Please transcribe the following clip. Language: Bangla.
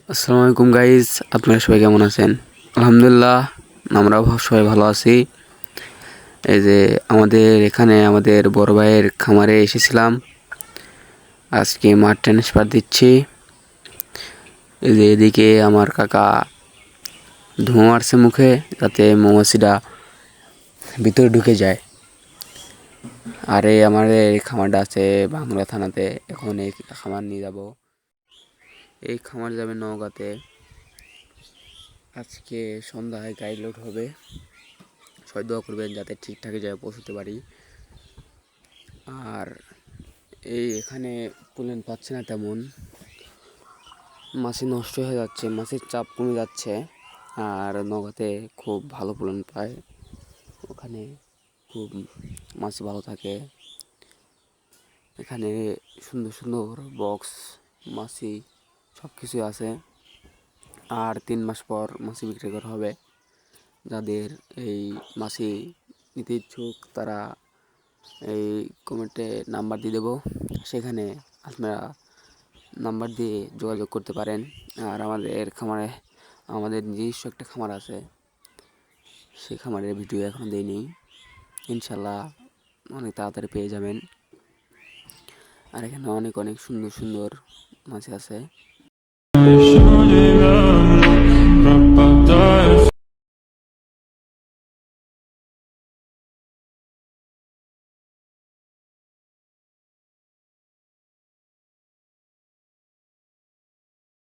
আসসালামু আলাইকুম গাইস, আপনারা সবাই কেমন আছেন? আলহামদুলিল্লাহ, আমরাও সবাই ভালো আছি। এই যে আমাদের বড় ভাইয়ের খামারে এসেছিলাম। আজকে মাঠ ট্রান্সফার দিচ্ছি। এই যে এদিকে আমার কাকা ধোঁয়া মারছে মুখে, যাতে মৌমাছিটা ভিতরে ঢুকে যায়। আর এই আমাদের খামারটা আছে বাংলা থানাতে। এখন এই খামার নিয়ে যাব। এই খামার যাবে নওগাঁতে। আজকে সন্ধ্যায় গাড়ি লোড হবে। সবাই দোয়া করবেন যাতে ঠিকঠাক জায়গায় পৌঁছতে পারি। আর এখানে পোলেন পাচ্ছে না তেমন, মাছি নষ্ট হয়ে যাচ্ছে, মাছের চাপ কমে যাচ্ছে। আর নগাতে খুব ভালো পোলেন পায়, ওখানে খুব মাছ ভালো থাকে। এখানে সুন্দর সুন্দর বক্স মাছি সব কিছুই আছে। আর 3 মাস পর মাছি বিক্রি করা হবে। যাদের এই মাছি নিতে ইচ্ছুক তারা এই কমেন্টে নাম্বার দিয়ে দেবো, সেখানে আপনারা নাম্বার দিয়ে যোগাযোগ করতে পারেন। আর আমাদের নিজস্ব একটা খামার আছে, সেই খামারের ভিডিও এখনও দেইনি। ইনশাল্লাহ অনেক তাড়াতাড়ি পেয়ে যাবেন। আর এখানে অনেক অনেক সুন্দর সুন্দর মাছ আছে।